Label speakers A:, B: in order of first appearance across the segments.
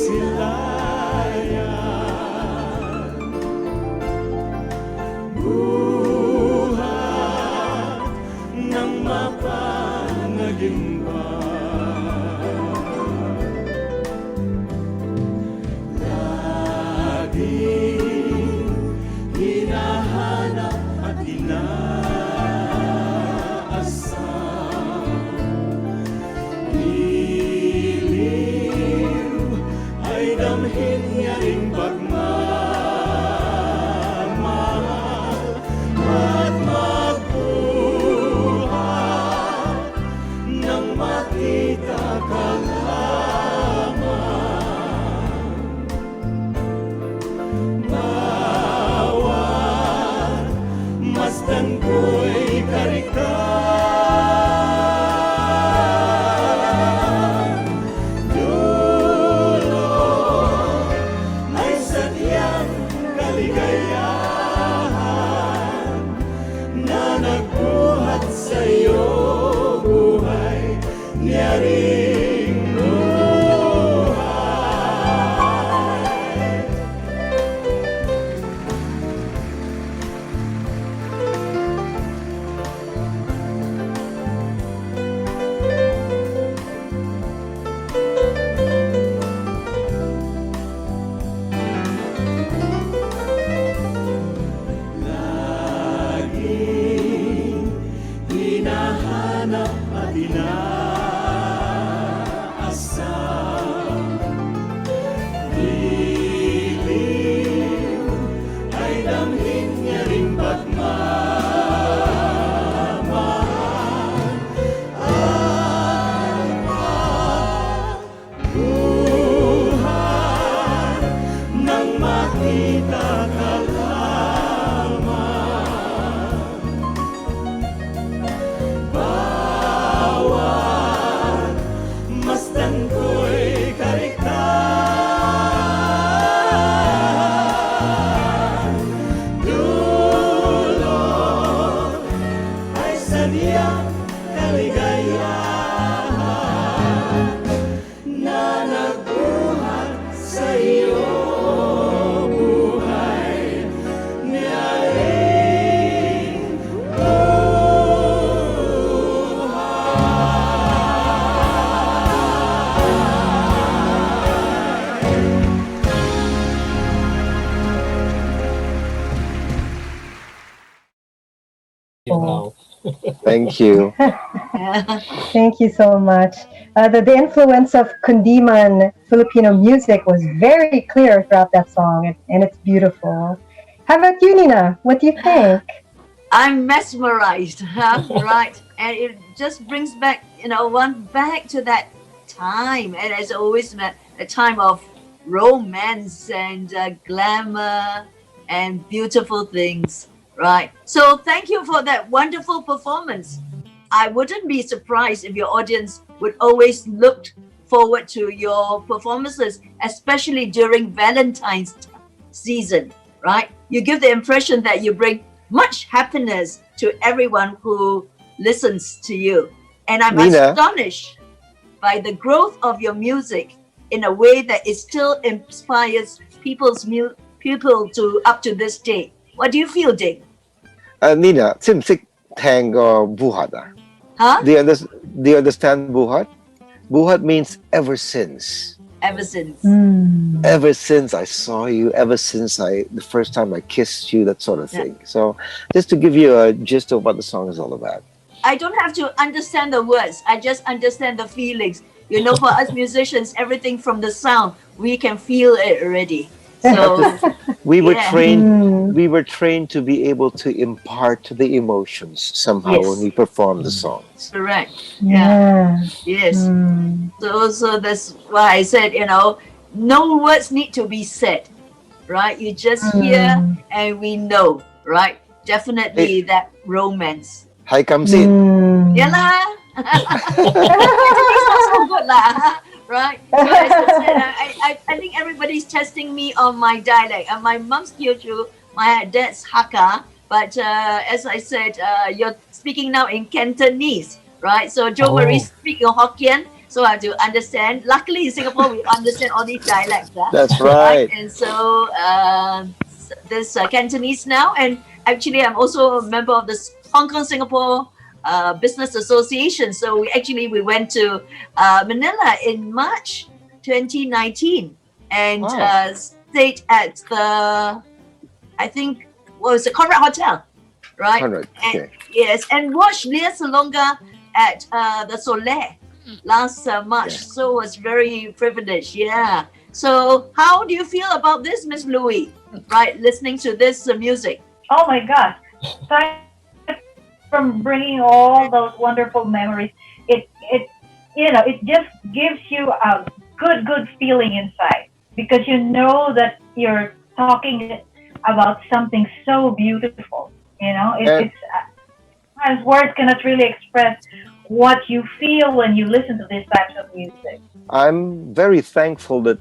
A: silayan, buhat ng mapanagimba. Laging hinahanap at inaasam, giliw ay damhin niya ring pagmamahal at magbuhat nang makita ka lamang. Bawat masdan ko'y kariktan, dulo ay sadyang kaligayahan na nagbuhat sa'yo buhay niya ring buhay. Laging hinahanap at inaasam, giliw ay damhin niya ring pagmamahal at magbuhat nang makita ka lamang. Bawat masdan ko'y kariktan, dulo ay sadyang kaligayahan na nagbuhat sa'yo buhay niya ring
B: Wow.
C: Thank you.
D: Thank you so much. The influence of Kundiman Filipino music was very clear throughout that song, and it's beautiful. How about you, Nina? What do you think?
E: I'm mesmerized, huh? Right. And it just brings back, one back to that time. And it's always meant a time of romance and glamour and beautiful things, right? So thank you for that wonderful performance. I wouldn't be surprised if your audience would always look forward to your performances, especially during Valentine's season, right? You give the impression that you bring much happiness to everyone who listens to you. And I'm
C: Nina?
E: astonished by the growth of your music in a way that it still inspires people to up to this day. What do you feel, Ding?
C: Nina, 識唔識聽個 buhat 啊?
E: Huh?
C: Do you understand buhat? Buhat means ever since.
E: Ever since.
C: Ever since I saw you, ever since the first time I kissed you, that sort of thing. So just to give you a gist of what the song is all about.
E: I don't have to understand the words. I just understand the feelings. For us musicians, everything from the sound, we can feel it already. So
C: We were
E: yeah.
C: trained to be able to impart the emotions somehow
E: Yes.
C: when we perform the songs.
E: Correct.
D: Yeah.
E: Yes. So that's why I said, no words need to be said, right? You just hear and we know, right? Definitely that romance.
C: Hi, Kamsin.
E: Yeah lah. It's not so good lah, right? So as I said, I think everybody's testing me on my dialect. And my mom's Teochew, my dad's Hakka. But as I said, you're speaking now in Cantonese, right? So Jo Marie speak your Hokkien, So I have to understand. Luckily in Singapore, we understand all these dialects,
C: That's
E: right?
C: right.
E: And so this Cantonese now, and actually I'm also a member of this Hong Kong Singapore Business Association. So we went to Manila in March 2019 and
C: Wow.
E: stayed at the, I think, what was the Conrad Hotel, right?
C: 100.
E: And
C: Okay.
E: yes, and watched Lea Salonga at the Soleil last March.
C: Yeah.
E: So was very privileged. Yeah. So how do you feel about this, Miss Louie? Right, listening to this music.
F: Oh my gosh. Aside from bringing all those wonderful memories, it it just gives you a good feeling inside because you know that you're talking about something so beautiful.
C: And
F: It's sometimes words cannot really express what you feel when you listen to these types of music.
C: I'm very thankful that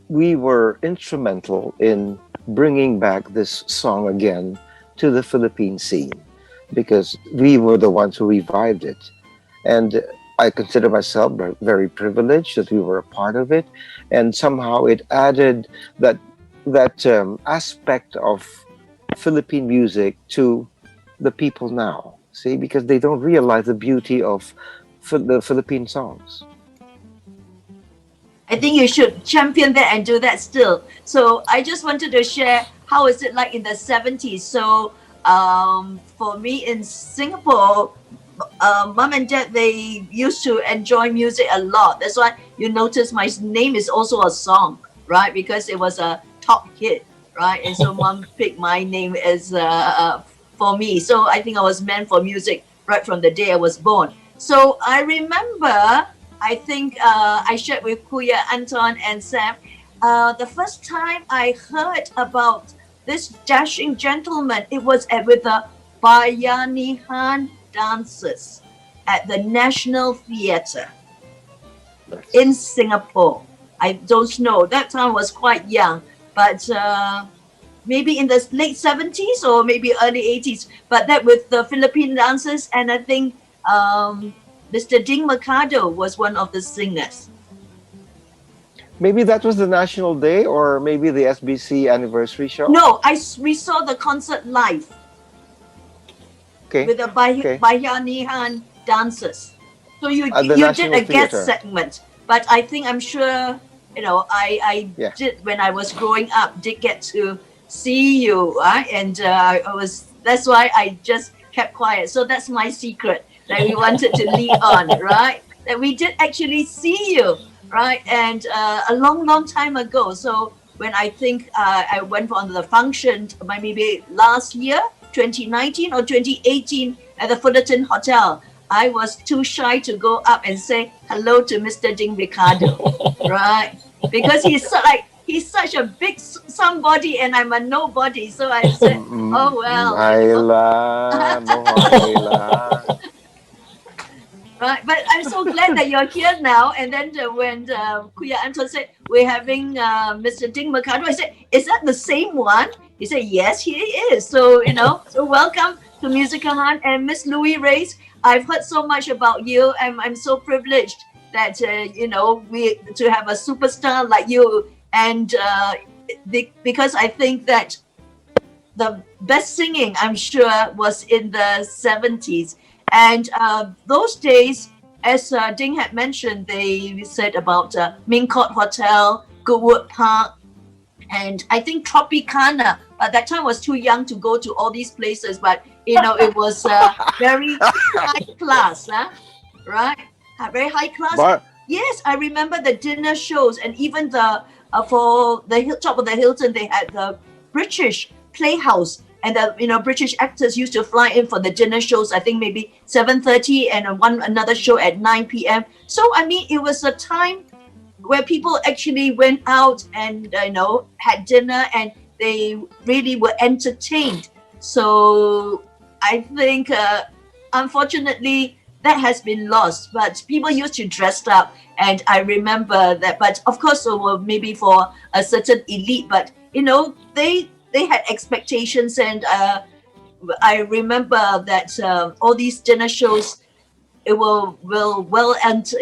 C: we were instrumental in bringing back this song again to the Philippine scene because we were the ones who revived it. And I consider myself very privileged that we were a part of it. And somehow it added that aspect of Philippine music to the people now. See, because they don't realize the beauty of the Philippine songs.
E: I think you should champion that and do that still. So I just wanted to share how is it like in the 70s. So for me in Singapore, mom and dad, they used to enjoy music a lot. That's why you notice my name is also a song, right? Because it was a top hit, right? And so mom picked my name as for me. So I think I was meant for music right from the day I was born. So I remember, I think I shared with Kuya, Anton, and Sam, the first time I heard about this dashing gentleman, it was with the Bayanihan dancers at the National Theatre in Singapore. I don't know. That time I was quite young, but maybe in the late 70s or maybe early 80s. But that with the Philippine dancers, and I think Mr. Ding Mercado was one of the singers.
C: Maybe that was the National Day or maybe the SBC anniversary show.
E: No, we saw the concert live
C: Okay.
E: with the
C: Okay.
E: Bayanihan dancers. So
C: At the
E: you did
C: National
E: a guest
C: Theatre.
E: segment, but I'm sure I
C: Yeah.
E: did when I was growing up did get to see you, right? And I was that's why I just kept quiet. So that's my secret that we wanted to lead on, right? That we did actually see you, right? And a long time ago. So when I think I went on the function, maybe last year, 2019 or 2018 at the Fullerton Hotel. I was too shy to go up and say hello to Mr. Ding Ricardo, right? Because he's such a big somebody and I'm a nobody. So I said, oh well,
C: Mahayla, Mahayla.
E: right. But I'm so glad that you're here now. And then when Kuya Anton said we're having Mr. Ding Mercado, I said, is that the same one? He said, yes, he is. So so welcome to Musicahan and Miss Louie Reyes. I've heard so much about you, and I'm so privileged that we to have a superstar like you. And because I think that the best singing, I'm sure, was in the 70s. And those days, as Ding had mentioned, they said about Ming Court Hotel, Goodwood Park, and I think Tropicana. But that time I was too young to go to all these places. But it was very high class, right? Very high class.
C: Bar-
E: Yes, I remember the dinner shows, and even the for the top of the Hilton, they had the British Playhouse, and the British actors used to fly in for the dinner shows. I think maybe 7:30 and another show at 9 p.m. So I mean, it was a time where people actually went out and had dinner and they really were entertained. So I think unfortunately that has been lost, but people used to dress up, and I remember that. But of course maybe for a certain elite, but they had expectations, and I remember that all these dinner shows it will well, and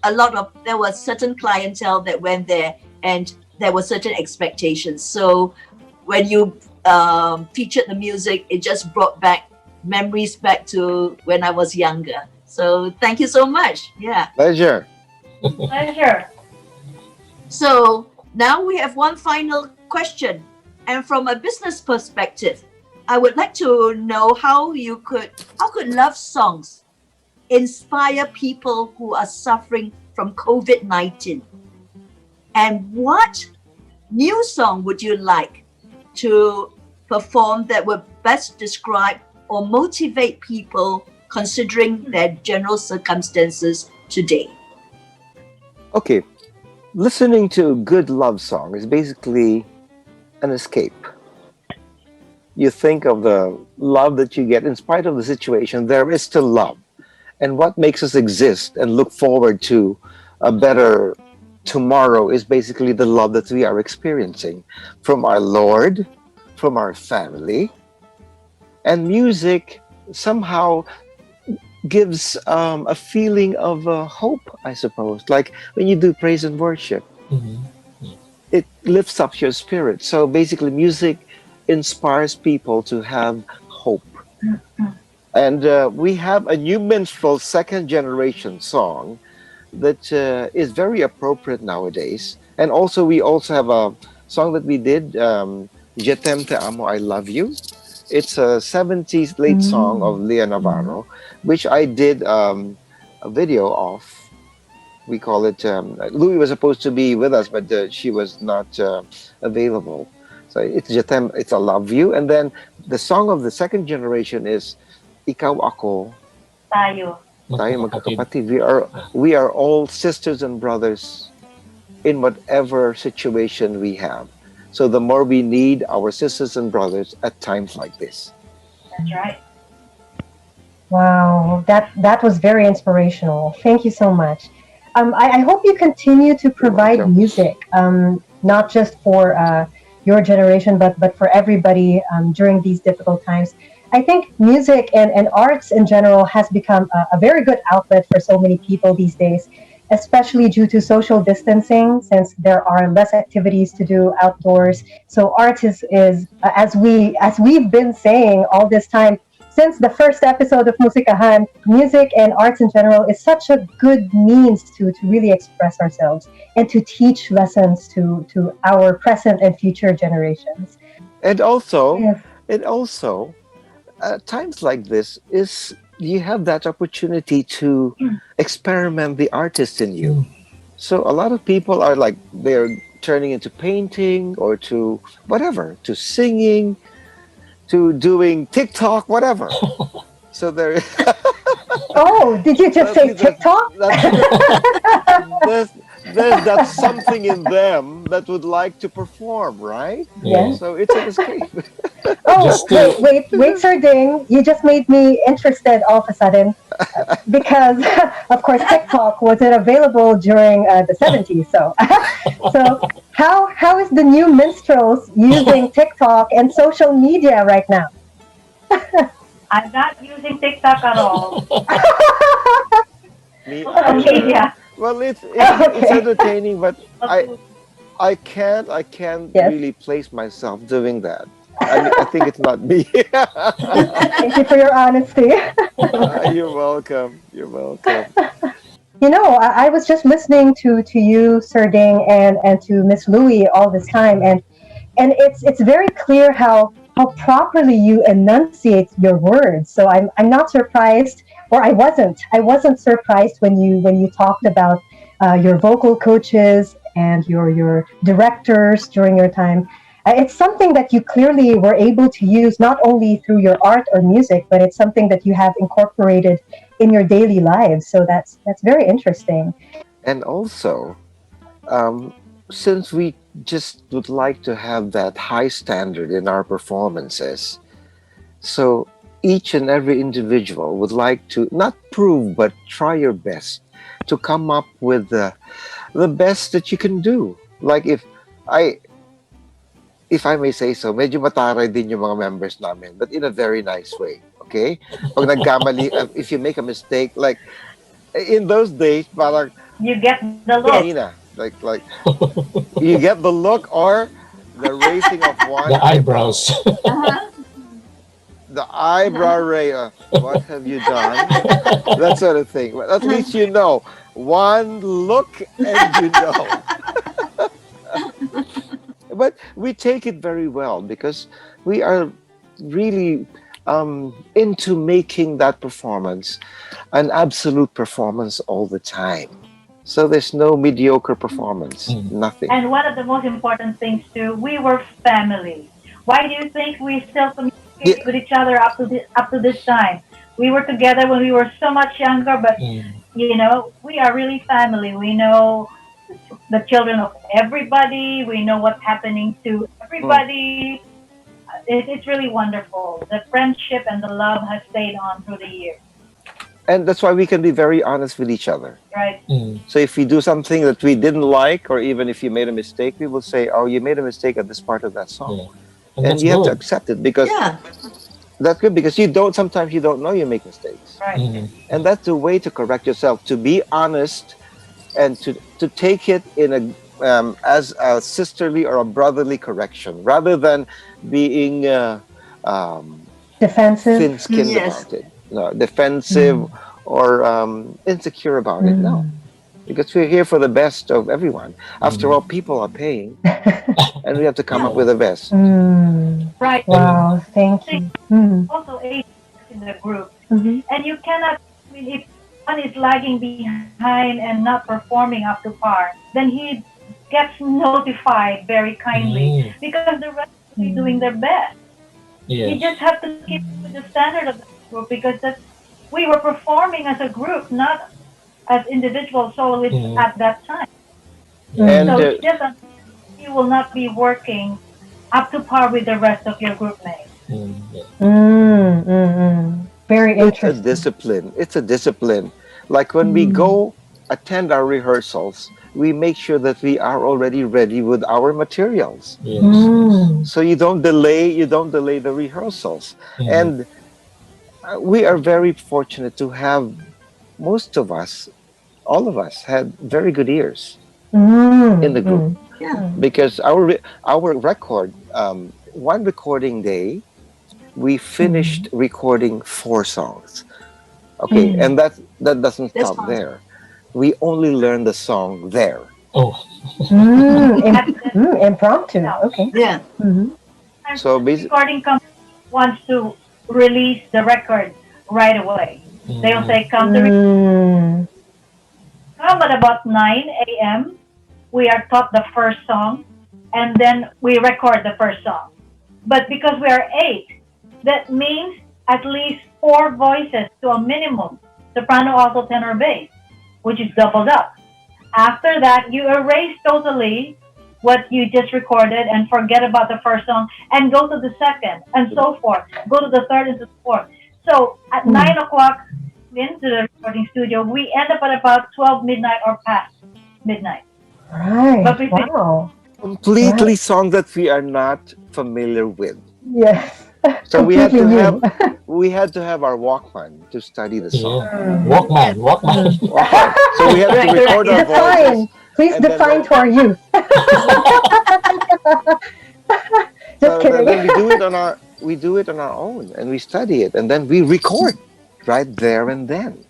E: a lot of, there was certain clientele that went there, and there were certain expectations. So when you featured the music, it just brought back memories back to when I was younger. So thank you so much. Yeah.
C: Pleasure.
F: Pleasure.
E: So now we have one final question. And from a business perspective, I would like to know how could love songs inspire people who are suffering from COVID-19? And what new song would you like to perform that would best describe or motivate people considering their general circumstances today?
C: Okay, listening to a good love song is basically an escape. You think of the love that you get in spite of the situation, there is still love. And what makes us exist and look forward to a better tomorrow is basically the love that we are experiencing from our Lord, from our family. And music somehow gives a feeling of hope, I suppose. Like when you do praise and worship,
B: Mhm.
C: it lifts up your spirit. So basically, music inspires people to have hope. And we have a new minstrel second generation song that is very appropriate nowadays. And also, we also have a song that we did, Je t'aime, te amo, I love you. It's a 70s late song of
D: Mm.
C: Leah
D: Mhm.
C: Navarro, which I did a video of. We call it, Louie was supposed to be with us, but she was not available. So it's Je t'aime, it's I love you. And then the song of the second generation is Ikaw Ako,
F: Tayo.
C: Tayo
B: Magkakapatid.
C: Magkakapatid. We are all sisters and brothers in whatever situation we have. So the more we need our sisters and brothers at times like this.
F: That's right.
D: Wow, that was very inspirational. Thank you so much. I hope you continue to
C: You're
D: provide
C: welcome.
D: music, not just for your generation, but for everybody during these difficult times. I think music and arts in general has become a very good outlet for so many people these days, especially due to social distancing, since there are less activities to do outdoors. So art is as we've been saying all this time since the first episode of Musicahan, music and arts in general is such a good means to really express ourselves and to teach lessons to our present and future generations.
C: And also,
D: Yes.
C: and also, times like this is you have that opportunity to experiment the artist in you.
B: Mm.
C: So a lot of people are like they're turning into painting or to whatever, to singing, to doing TikTok, whatever. So there,
D: Oh, did you just
C: well, at
D: say
C: least
D: TikTok?
C: there's there's that something in them that would like to perform, right?
B: Yeah.
D: Yes.
C: So it's an escape.
D: Oh,
B: Just
D: wait,
B: to
D: wait, wait, Sir Ding. You just made me interested all of a sudden because, of course, TikTok wasn't available during the 70s. So, so how is the new minstrels using TikTok and social media right now?
F: I'm not using TikTok at all.
C: Me
F: Social
C: either.
F: media.
C: Well, it's
D: Okay.
C: entertaining, but I
F: Okay.
C: I can't
D: Yes.
C: really place myself doing that. I mean, I think it's not me.
D: Thank you for your honesty.
C: You're welcome. You're welcome.
D: I was just listening to you, Sir Ding, and to Miss Louie all this time, and it's very clear how properly you enunciate your words. So I'm not surprised, or I wasn't surprised when you talked about your vocal coaches and your directors during your time. It's something that you clearly were able to use not only through your art or music, but it's something that you have incorporated in your daily lives. So that's very interesting.
C: And also, um, since we just would like to have that high standard in our performances, so each and every individual would like to not prove but try your best to come up with the best that you can do. Like I if I may say so, medyo mataray din yung mga members namin, but in a very nice way. okay? Pag nagkamali, if you make a mistake, like in those days, parang
F: You get the look.
E: Yes.
C: Nina, like you get the look or the raising of one
B: The
C: eyebrow,
B: eyebrows.
E: Uh-huh.
C: the eyebrow ray. What have you done? That sort of thing. But at least you know one look and you know. But we take it very well because we are really into making that performance an absolute performance all the time. So there's no mediocre performance,
B: Mm.
C: nothing.
F: And one of the most important things too, we were family. Why do you think we still
C: Yeah,
F: communicate with each other up to this time? We were together when we were so much younger, but
B: Mm.
F: you know, we are really family. We know the children of everybody. We know what's happening to
C: mm.
F: everybody. It's really wonderful. The friendship and the love has stayed on through the years,
C: And that's why we can be very honest with each other.
F: right?
B: Mm.
C: So if we do something that we didn't like, or even if you made a mistake, we will say, "Oh, you made a mistake at this part of that song,"
B: Yeah. And
C: and
B: that's
C: you have to
B: good.
C: accept it because
E: Yeah.
C: that's good because you don't sometimes you don't know you make mistakes,
F: Right.
B: Mm.
C: and that's the way to correct yourself, to be honest and to take it in a as a sisterly or a brotherly correction rather than being um,
D: Defensive.
C: thin-skinned
E: Yes.
C: about it, no, defensive
D: Mm.
C: or insecure about it. No,
D: Mm.
C: because we're here for the best of everyone. After all,
B: Mm.
C: people are paying, and we have to come up
E: Yeah.
C: with the best.
D: Mm.
F: Right.
B: And
D: Wow, thank
F: Think
D: you. Mm.
F: also age in the group,
D: Hmm.
F: and you cannot. I mean, if one is lagging behind and not performing up to par, then he gets notified very kindly
B: mm.
F: because the rest will be doing their
D: Mm.
F: best. You just
B: Yes.
F: have to keep with the standard of the group because that's we were performing as a group, not as individual soloists
B: Mm.
F: at that time.
B: Yeah.
C: And
F: So
D: Mm.
F: it's just you will not be working up to par with the rest of your group mates.
B: Mm. Yeah.
D: Mm. Mm. Very
C: it's a
D: interesting.
C: discipline. It's a discipline. Like when we
D: Mm.
C: go attend our rehearsals, we make sure that we are already ready with our materials.
B: Yes. Yes.
D: Mm.
C: So you don't delay the rehearsals.
B: Mm.
C: And we are very fortunate to have most of us, all of us, had very good ears in
D: Mm.
C: the group
D: Mm.
E: Yeah.
D: Mm.
C: because our record, one recording day, we finished
D: Mm.
C: recording 4 songs. Okay,
D: Mm.
C: and that doesn't
E: That's
C: stop
E: fun.
C: there. We only learned the song there.
B: Oh.
D: Mm.
F: That's
D: Impromptu.
F: enough.
D: Okay.
E: Yeah.
D: Mm-hmm.
F: Sometimes
C: So
F: the
C: basically,
F: recording company wants to release the record right away. They'll
B: Mm.
F: say, come to
D: Mm.
F: come at about 9 a.m. We are taught the first song, and then we record the first song. But because we are eight, that means at least four voices to a minimum, soprano, alto, tenor, bass, which is doubled up. After that, you erase totally what you just recorded and forget about the first song and go to the second and so forth. Go to the third and so forth. So at
D: Mm.
F: 9 o'clock into the recording studio, we end up at about 12 midnight or past midnight.
D: Right.
F: But we finish.
D: Wow.
C: completely
D: Right.
C: songs that we are not familiar with.
D: Yes.
C: So we had
D: Completely
C: to
D: new.
C: have we had to have our Walkman to study the
B: Yeah.
C: song.
D: Mm.
B: Walkman. Walkman.
D: Mm.
C: Walkman. So we have to
E: Correct. Correct.
C: record our
E: Yeah.
C: voices,
D: Define. Please
C: and then
D: define
C: when
D: to our youth. Just
C: so then
D: kidding.
C: we do it on our own, and we study it, and then we record right there and then.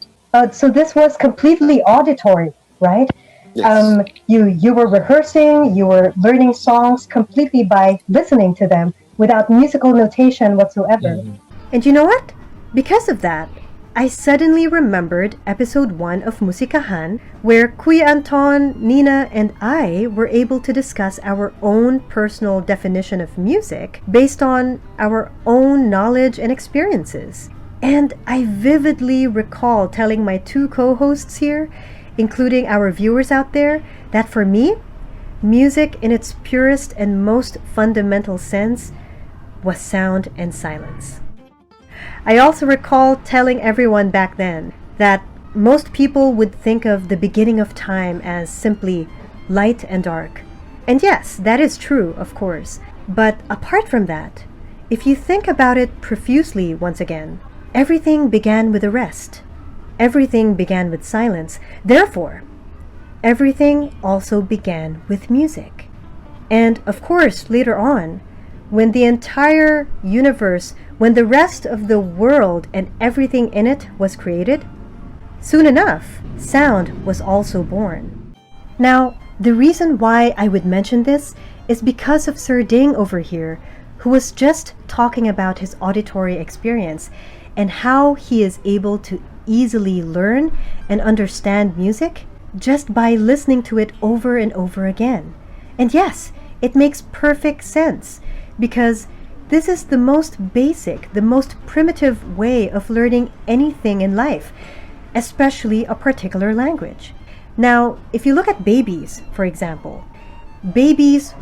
D: So this was completely auditory, right?
C: Yes.
D: You were rehearsing, you were learning songs completely by listening to them without musical notation whatsoever.
B: Mm.
G: And you know what? Because of that, I suddenly remembered episode 1 of Musicahan, where Kuya Anton, Nina, and I were able to discuss our own personal definition of music based on our own knowledge and experiences. And I vividly recall telling my two co hosts here, including our viewers out there, that for me, music in its purest and most fundamental sense was sound and silence. I also recall telling everyone back then that most people would think of the beginning of time as simply light and dark. And yes, that is true, of course. But apart from that, if you think about it profusely once again, Everything began with a rest. Everything began with silence. Therefore, everything also began with music. And of course, later on, when the entire universe, when the rest of the world and everything in it was created, soon enough, sound was also born. Now, the reason why I would mention this is because of Sir Ding over here, who was just talking about his auditory experience and how he is able to easily learn and understand music just by listening to it over and over again. And yes, it makes perfect sense because this is the most basic, the most primitive way of learning anything in life, especially a particular language. Now, if you look at babies, for example, babies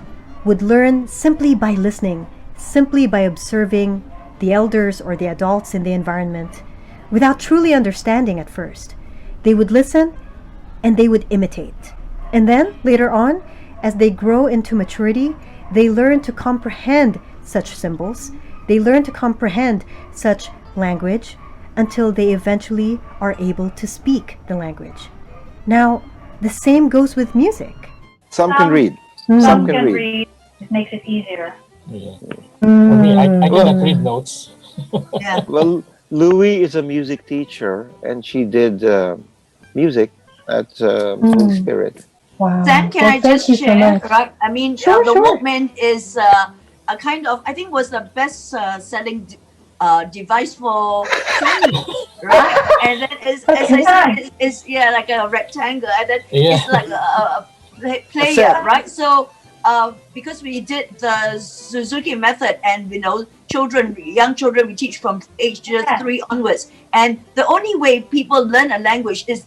G: would learn simply by listening, simply by observing the elders or the adults in the environment without truly understanding at first. They would listen and they would imitate. And then later on, as they grow into maturity, they learn to comprehend such symbols. They learn to comprehend such language until they eventually are able to speak the language. Now, the same goes with music.
C: Some can read.
F: Some
C: Some
F: can
C: can read.
F: read. It makes it easier.
B: Yeah. For me, I cannot read notes.
E: Yeah.
C: Well, Louie is a music teacher, and she did music at Holy Spirit.
D: Wow.
E: Then can
D: Well,
E: I
D: thank
E: just
D: you so
E: share,
D: much.
E: right? I mean,
D: Sure,
E: the
D: sure.
E: Walkman is a kind of, I think was the best selling device for Sony, right? And then as I said, it's yeah, like a rectangle, and then
B: Yeah.
E: it's like a player,
C: set.
E: right? So because we did the Suzuki method, and children, young children, we teach from ages 3 onwards, and the only way people learn a language is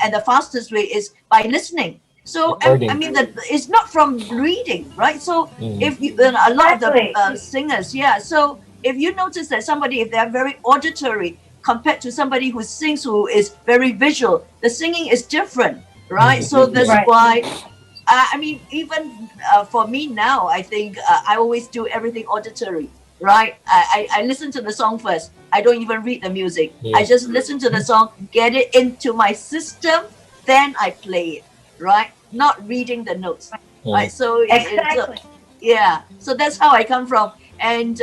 E: and the fastest way is by listening. So I
B: Recording.
E: mean that it's not from reading, right? So if you a lot of the
F: Exactly.
E: singers, yeah. So if you notice that somebody, if they're very auditory compared to somebody who sings who is very visual, the singing is different, right? So that's
F: Right.
E: why. I mean, even for me now, I think I always do everything auditory, right? I listen to the song first. I don't even read the music. I
B: Yeah.
E: just listen to the song, get it into my system, then I play it, right? Not reading the notes, right? So
F: Exactly.
E: yeah, so that's how I come from. And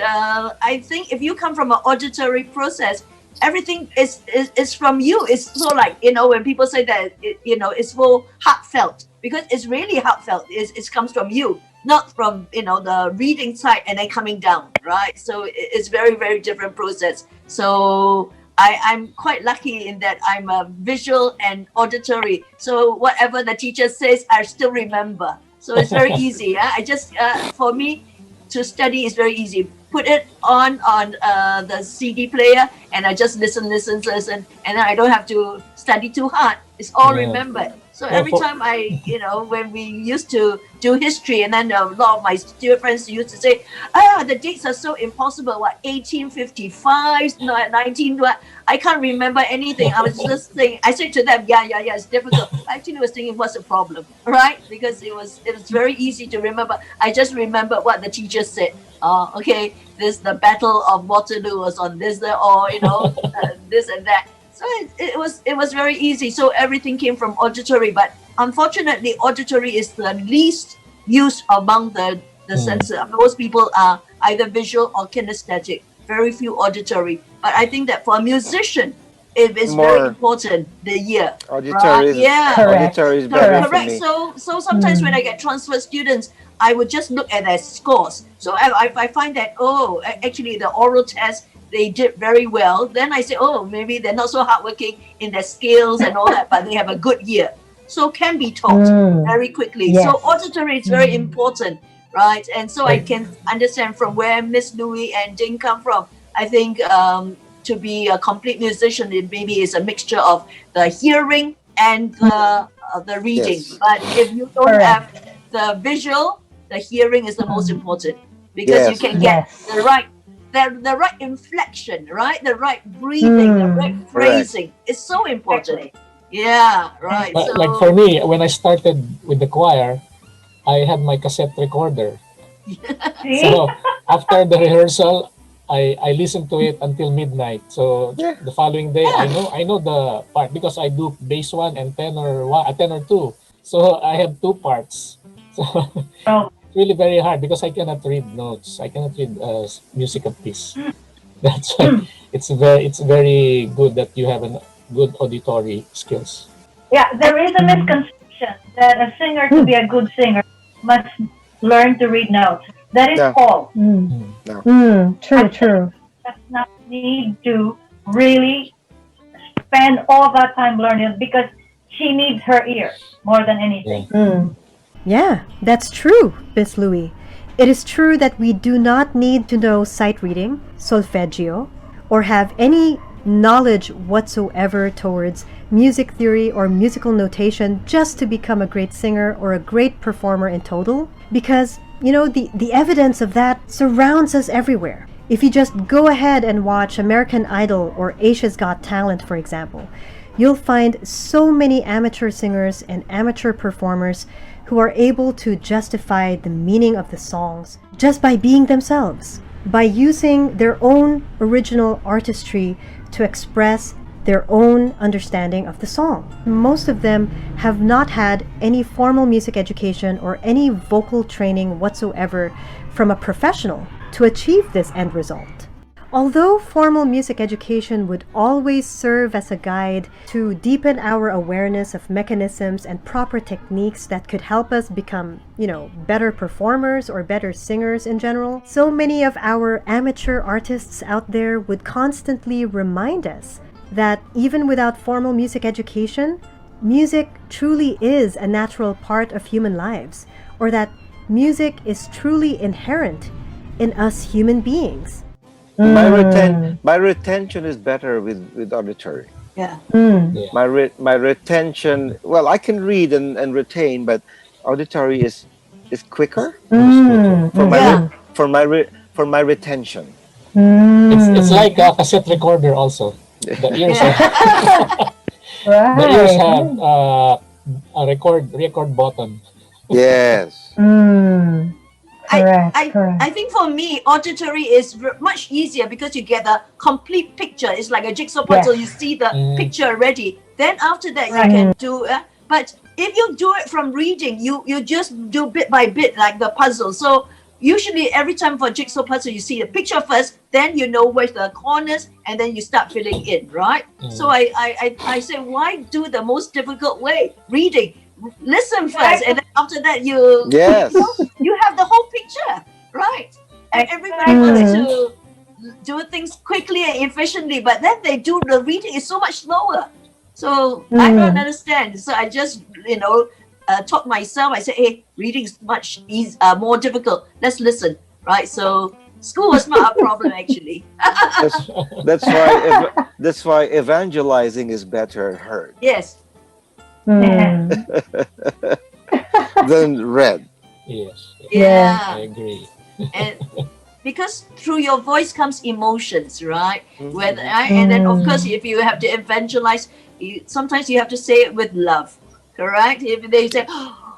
E: I think if you come from an auditory process, everything is from you. It's so like, when people say that, it's so heartfelt because it's really heartfelt. It comes from you, not from, the reading side and then coming down, right? So it's very, very different process. So I'm quite lucky in that I'm a visual and auditory. So whatever the teacher says, I still remember. So it's very easy. Yeah? I just, for me, to study is very easy. Put it on the CD player, and I just listen, and then I don't have to study too hard. It's all
B: Yeah.
E: remembered. So
B: Yeah,
E: every
B: for-
E: time when we used to do history, and then a lot of my student friends used to say, the dates are so impossible. What, 1855, 19, what? I can't remember anything. I was just saying, I said to them, yeah, it's difficult. I actually was thinking, what's the problem, right? Because it was very easy to remember. I just remember what the teacher said. Okay, the Battle of Waterloo was on this, or this and that. So it was very easy. So everything came from auditory, but unfortunately, auditory is the least used among the senses. Most people are either visual or kinesthetic. Very few auditory. But I think that for a musician, it is very
C: More
E: important. The ear,
C: auditory is,
E: yeah.
D: Correct.
C: auditory is better for
E: Correct.
C: me.
E: So sometimes when I get transfer students, I would just look at their scores. So if I find that, actually the oral test, they did very well, then I say, maybe they're not so hardworking in their skills and all that, but they have a good year. So can be taught very quickly.
D: Yes.
E: So auditory is very important, right? And so I
B: Right.
E: can understand from where Miss Louie and Ding come from. I think to be a complete musician, it maybe is a mixture of the hearing and the reading.
C: Yes.
E: But if you don't
D: Correct.
E: have the visual, the hearing is the most important because you
C: Yes.
E: can get
D: Yes.
E: the right inflection, right? The right breathing, the right phrasing. It's so important. Yeah, right.
B: But
E: So
B: like for me, when I started with the choir, I had my cassette recorder.
F: See?
B: So after the rehearsal, I listen to it until midnight. So
C: Yeah.
B: the following day, I know the part because I do bass one and tenor one, tenor two. So I have two parts. So
F: Oh,
B: it's really very hard because I cannot read notes. I cannot read music of piece. That's why it's very good that you have a good auditory skills.
F: yeah, there is a misconception that a singer to be a good singer must learn to read notes. That is
C: No,
F: false.
B: Mm.
C: no.
D: True, true.
F: Does not need to really spend all that time learning it because she needs her ear more than anything.
G: Yeah, that's true, Miss Louie. It is true that we do not need to know sight reading, solfeggio, or have any knowledge whatsoever towards music theory or musical notation just to become a great singer or a great performer in total. Because, the evidence of that surrounds us everywhere. If you just go ahead and watch American Idol or Asia's Got Talent, for example, you'll find so many amateur singers and amateur performers who are able to justify the meaning of the songs just by being themselves, by using their own original artistry to express their own understanding of the song. Most of them have not had any formal music education or any vocal training whatsoever from a professional to achieve this end result. Although formal music education would always serve as a guide to deepen our awareness of mechanisms and proper techniques that could help us become, better performers or better singers in general, so many of our amateur artists out there would constantly remind us that even without formal music education, music truly is a natural part of human lives, or that music is truly inherent in us human beings.
C: My retention is better with auditory.
E: Yeah.
B: Yeah.
C: My retention, well, I can read and retain, but auditory is quicker for my
E: Yeah.
C: for my retention.
B: It's like a cassette recorder also. The ears
E: Yeah.
B: the ears
D: Right.
B: have a record button.
C: Yes.
D: Correct,
E: I
D: correct.
E: think for me, auditory is much easier because you get a complete picture. It's like a jigsaw puzzle.
D: Yes.
E: You see the
B: Mm.
E: picture already. Then after that,
F: Right.
E: you can do. But if you do it from reading, you just do bit by bit like the puzzle. So usually every time for jigsaw puzzle, you see the picture first, then you know where's the corners, and then you start filling in, right? So I say, why do the most difficult way? Reading. Listen first, and then after that
C: Yes.
E: you have the whole picture, right? And everybody wants to do things quickly and efficiently, but then they do the reading is so much slower. So I don't understand. So I just talk myself. I say, hey, reading is much more difficult. Let's listen, right? So school was not a problem actually.
C: That's why evangelizing is better heard
E: Yes.
C: than read.
B: Yes.
E: Yeah.
B: I agree.
E: And because through your voice comes emotions, right?
C: Mm-hmm.
E: And then of course if you have to evangelize, sometimes you have to say it with love, correct? If they say,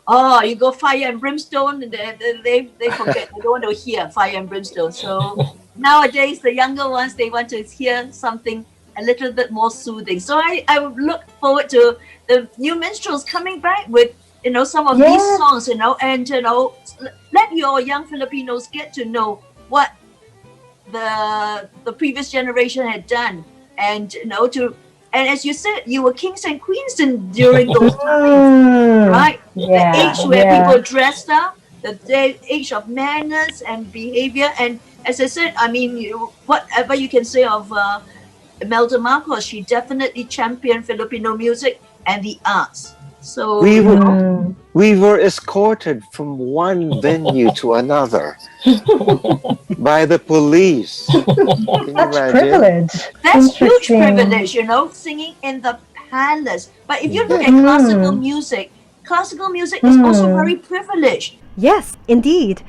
E: oh, you go fire and brimstone, and they forget. They don't want to hear fire and brimstone. So nowadays the younger ones, they want to hear something a little bit more soothing. So I would look forward to the new minstrels coming back with some of these songs, and let your young Filipinos get to know what the previous generation had done, and and as you said, you were kings and queens during those times, right?
D: Yeah,
E: The age where
D: yeah.
E: people dressed up, the age of manners and behavior, and as I said, I mean, whatever you can say of Imelda Marcos, she definitely championed Filipino music and the arts. So
C: We were escorted from one venue to another by the police. Can you
D: Such
C: imagine?
D: privilege.
E: that's huge
D: Interesting.
E: privilege, singing in the palace. But if you look at classical music is also very privileged.
G: Yes, indeed.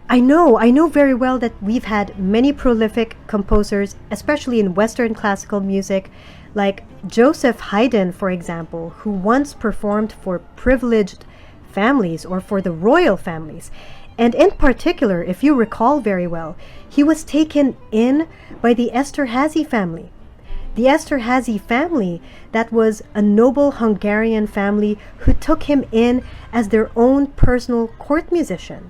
G: I know very well that we've had many prolific composers, especially in Western classical music, like Joseph Haydn, for example, who once performed for privileged families or for the royal families. And in particular, if you recall very well, he was taken in by the Esterhazy family. The Esterhazy family, that was a noble Hungarian family who took him in as their own personal court musician.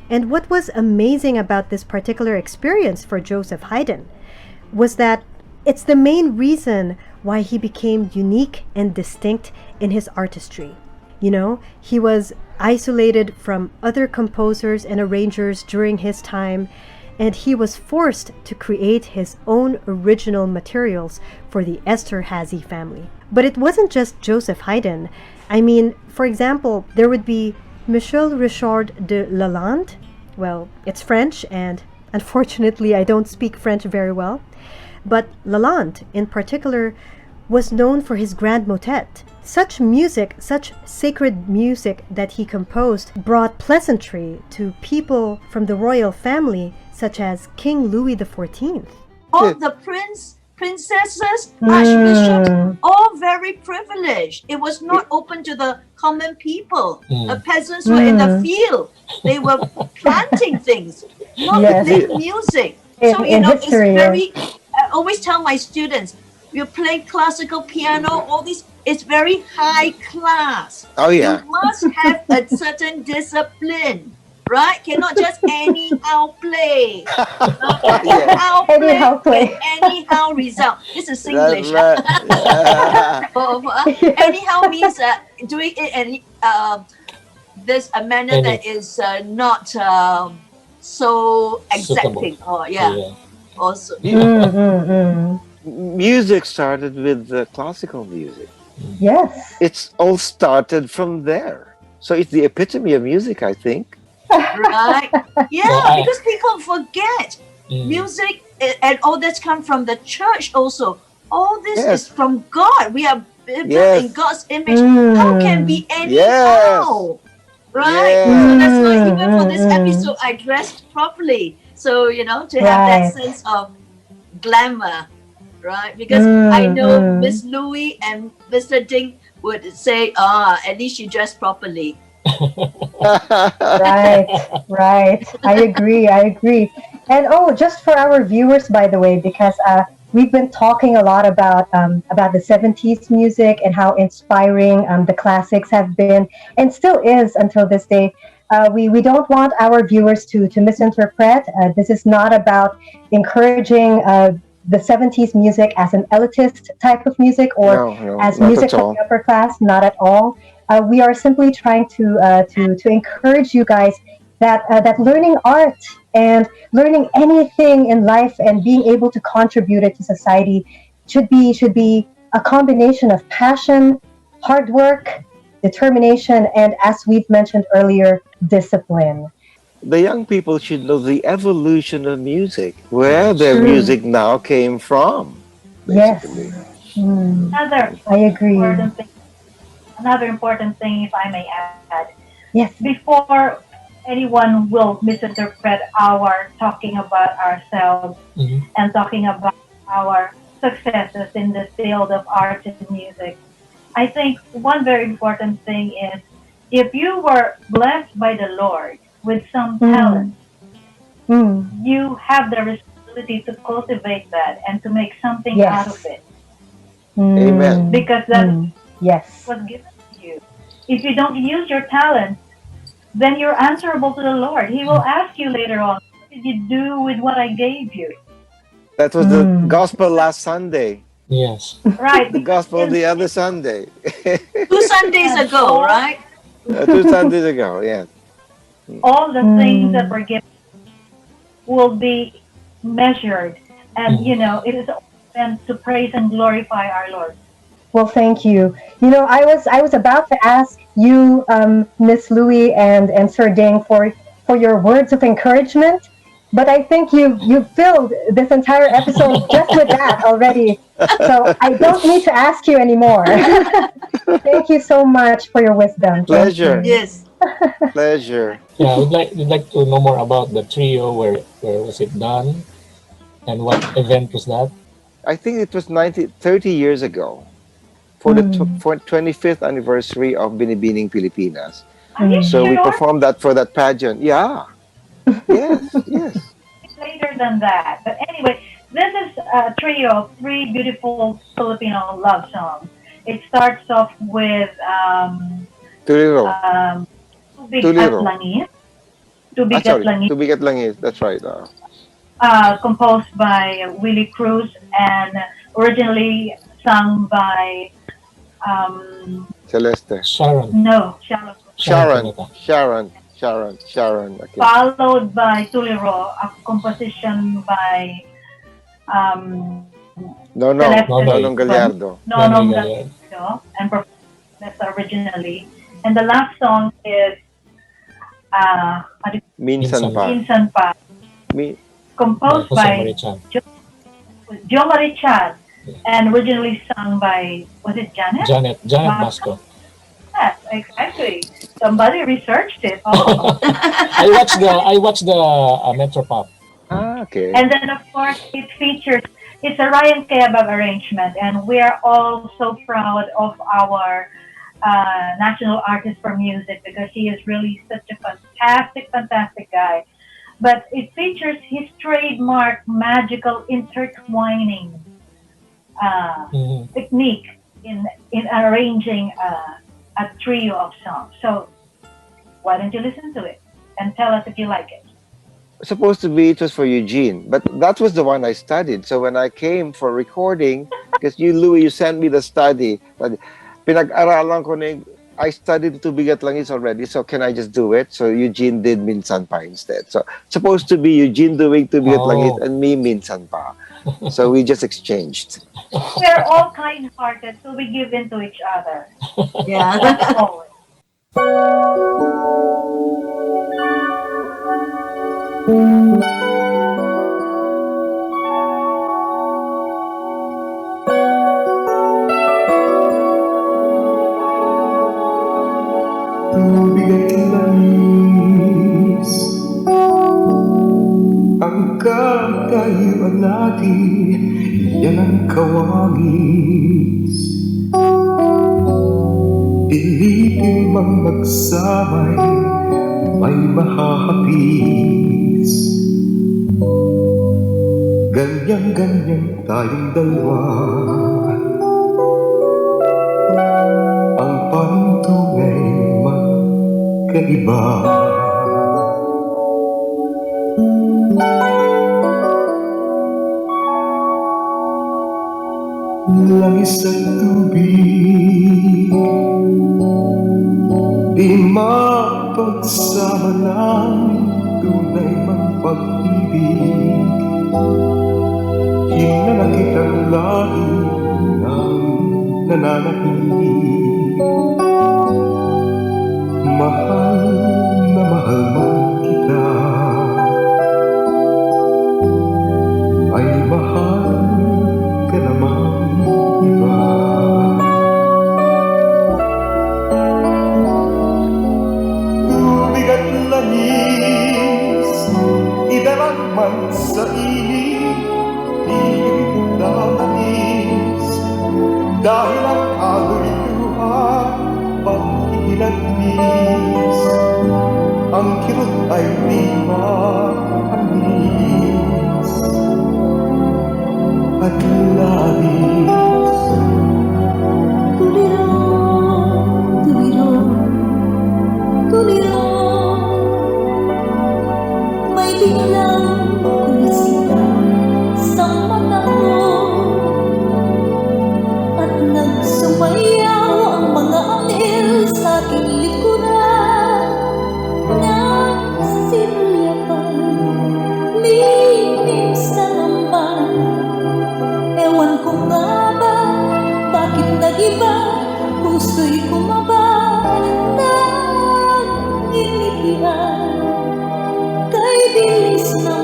G: And what was amazing about this particular experience for Joseph Haydn was that it's the main reason why he became unique and distinct in his artistry. You know, he was isolated from other composers and arrangers during his time, and he was forced to create his own original materials for the Esterhazy family. But it wasn't just Joseph Haydn. I mean, for example, there would be Michel Richard de Lalande. Well, it's French, and unfortunately I don't speak French very well. But Lalande, in particular, was known for his grand motet. Such music, such sacred music that he composed brought pleasantry to people from the royal family, such as King Louis XIV.
E: All the princesses, archbishops, all very privileged. It was not open to the common people. The peasants were in the field. They were planting things, not playing music. So, you know,
D: history,
E: it's very, I always tell my students, you play classical piano, all these, it's very high class.
C: Oh, yeah.
E: You must have a certain discipline, right? Cannot just anyhow play. Anyhow play, anyhow result. This is English.
C: That's right.
E: Anyhow means doing it any there's a manner that is not so exacting.
B: Suitable.
E: Also.
C: Music started with classical music.
D: Yes.
C: It's all started from there. So it's the epitome of music, I think.
E: Right? Yeah, because people forget music and all that's come from the church also. All this is from God. We are built in God's image. How can be anyhow? Right? So that's why even for this episode I dressed properly. So, you know, to have that sense of glamour. Right? Because I know Miss Louie and Mr. Ding would say, at least you dress properly.
D: Right. I agree. And just for our viewers, by the way, because we've been talking a lot about the 70s music and how inspiring the classics have been and still is until this day. We don't want our viewers to misinterpret. This is not about encouraging the 70s music as an elitist type of music or as music for the upper class. Not at all. We are simply trying to encourage you guys that learning art and learning anything in life and being able to contribute it to society should be a combination of passion, hard work, determination, and, as we've mentioned earlier, discipline.
C: The young people should know the evolution of music, where their music now came from. Basically.
D: Yes. I agree.
F: Another important thing, if I may add.
D: Yes.
F: Before anyone will misinterpret our talking about ourselves and talking about our successes in the field of art and music, I think one very important thing is if you were blessed by the Lord with some talent, you have the responsibility to cultivate that and to make something out of it.
C: Amen.
F: Because that was given to you. If you don't use your talent, then you're answerable to the Lord. He will ask you later on, what did you do with what I gave you?
C: That was the gospel last Sunday.
B: Yes.
F: Right.
C: The gospel the other Sunday.
E: 2 Sundays ago, right?
C: 2 Sundays ago, yes.
F: All the things that were given will be measured. And, you know, it is meant to praise and glorify our Lord.
D: Well, thank you. You know, I was about to ask you, Miss Louie and Sir Ding, for your words of encouragement, but I think you filled this entire episode just with that already. So I don't need to ask you anymore. Thank you so much for your wisdom.
C: Pleasure.
E: Yes.
C: Pleasure.
B: Yeah, we'd like to know more about the trio. Where was it done, and what event was that?
C: I think it was 30 years ago, for the 25th anniversary of Binibining Pilipinas.
F: Are you
C: So we
F: sure?
C: performed that for that pageant. Yeah. Yes. Yes.
F: Later than that. But anyway, this is a trio of three beautiful Filipino love songs. It starts off with
C: Tuliro.
F: Tubig at
C: Tuliro.
F: Langis.
C: Ah,
F: Tubig at
C: sorry.
F: Langis,
C: Tubigat lang is. That's right.
F: composed by Willie Cruz and originally sung by
C: Celeste.
B: Sharon.
F: no, Shallow.
B: Sharon
C: Sharon.
B: Cuneta.
C: Sharon. Sharon. Sharon. Okay.
F: Followed by Tuliro, a composition by um,
C: Nonong.
F: Celeste
B: Nonoy.
C: Nonong Gallardo.
B: Nonoy
F: Nonong
B: Gallardo.
F: Gallardo and performed originally. And the last song is ano
C: Minsan
B: Minsan.
C: pa.
F: Minsan Pa,
C: Mi
B: By
F: composed
B: Jose
F: by
B: Marichan.
F: Jo Marichan and originally sung by, was it Janet?
B: Janet Basco.
F: Yes, exactly. Somebody researched it. Oh.
B: I watched the Metropop.
C: okay.
F: And then, of course, it's a Ryan Kayabag arrangement, and we are all so proud of our national artist for music because he is really such a fantastic guy. But it features his trademark magical intertwining
B: Mhm.
F: technique in arranging a trio of songs. So why don't you listen to it and tell us if you like it?
C: Supposed to be it was for Eugene, but that was the one I studied. So when I came for recording, because you, Louis, you sent me the study. Pinag-aralan ko na I studied to bigat lang is already, so can I just do it? So Eugene did Minsan Pa instead. So supposed to be Eugene doing to bigat langit
B: Oh.
C: and me Minsan Pa. So we just exchanged.
F: We're all kind-hearted, so we give in to each other.
E: Yeah.
F: As always.
A: Tubig at langis ang katayuan natin, yan ang kawangis. Pilitin mang magsamay, may mahahapis. Ganyan-ganyan tayong dalawa, ang pantunay magkaiba. Langis at tubig, di mapagsama ng tunay mang pag-ibig. Hinanakit ang lahi ng nananahimik. Mahal na mahal man kita, ay mahal ka naman iba. Tubig at langis, idalang man sa init, pilit namanis, dahil ang ago'y luha, pag-ilagnis, ang kirot ay di maamis, at labis.
H: Tuliro, tuliro, tuliro, may biglang kumisigaw sa mata ko at nagsumayaw ang mga anghel sa aking likuran. Nagsimulapan, linis na lamban. Ewan ko nga ba, bakit nag-iba, puso'y kumaba, nag-initihan, kay bilis ng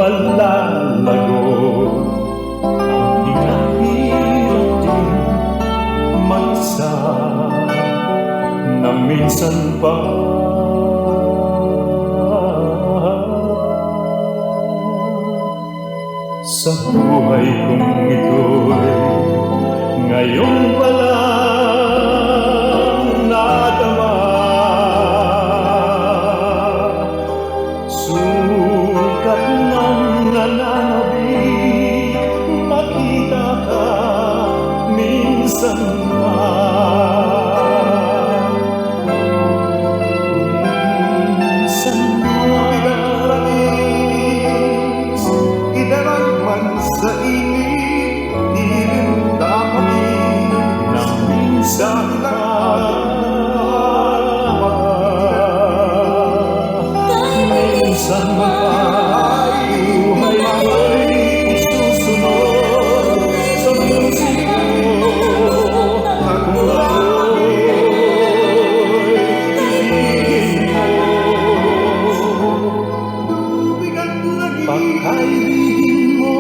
A: malalago. Ang hinahirap din mag-isa na minsan pa sa buhay kong ito'y ngayon palang nadama. Sukat ng nananabik, makita ka minsan man. Minsan madalas, idarag man sa init, ilinda kami na minsan minsan ay buhay ko'y susunod sa musika at kung ako'y ibigin mo. Pagkaibigin mo,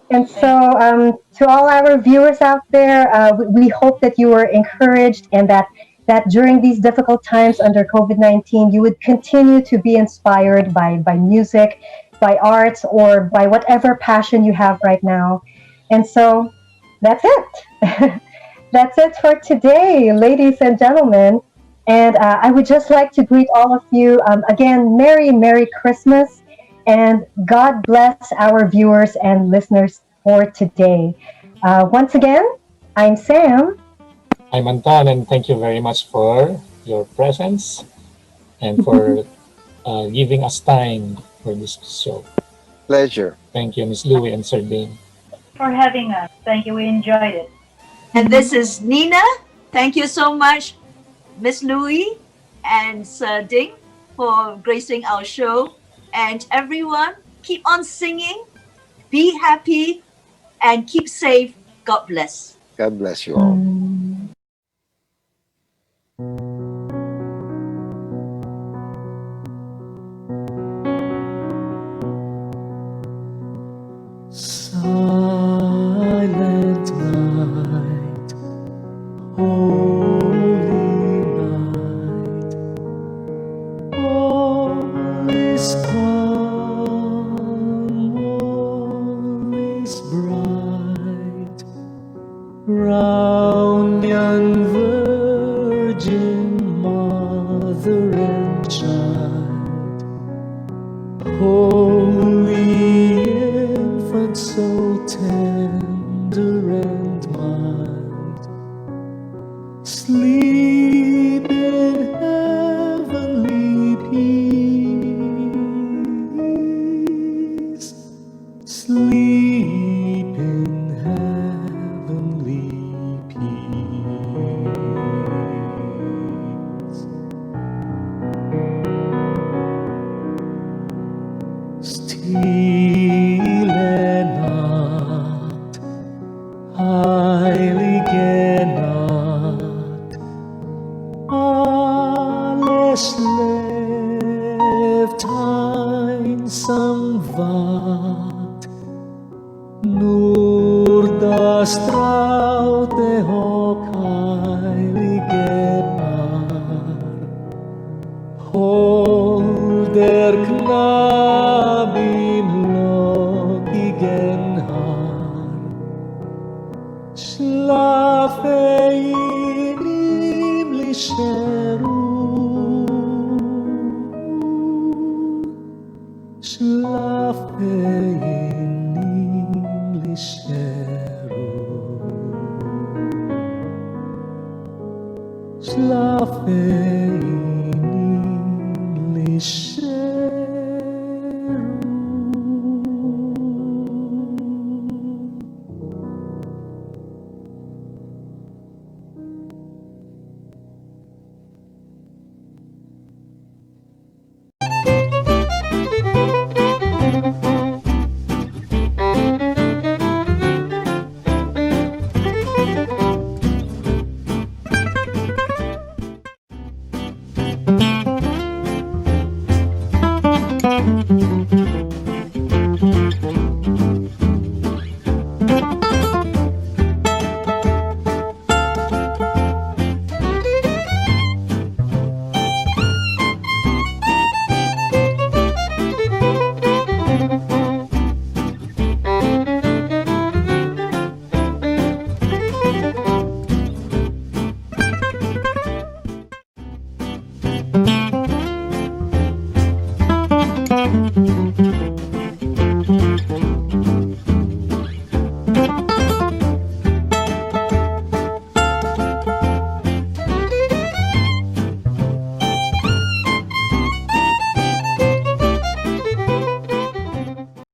D: And so, to all our viewers out there, we hope that you were encouraged and that during these difficult times under COVID-19, you would continue to be inspired by music, by arts, or by whatever passion you have right now. And so, that's it. That's it for today, ladies and gentlemen. And I would just like to greet all of you again, Merry Christmas. And God bless our viewers and listeners for today. Once again, I'm Sam.
B: I'm Anton, and thank you very much for your presence and for giving us time for this show.
C: Pleasure.
B: Thank you, Miss Louie and Sir Dean.
F: For having us. Thank you. We enjoyed it.
E: And this is Nina. Thank you so much, Miss Louie and Sir Ding, for gracing our show. And everyone, keep on singing, be happy, and keep safe. God bless.
C: God bless you all.
A: silent night, holy night, all is calm, all is bright, round young virgin mother and child, holy infant, so tender and mild, sleep in heavenly peace, sleep in heavenly peace. Still not, highly not, alles lebt einsam ward, nur das traute hoch heilige Paar, holder Knabe im lockigen Haar, schlafe in himmlischer Ruhe, schlafe in himmlischer Ruhe, schlafe in himmlischer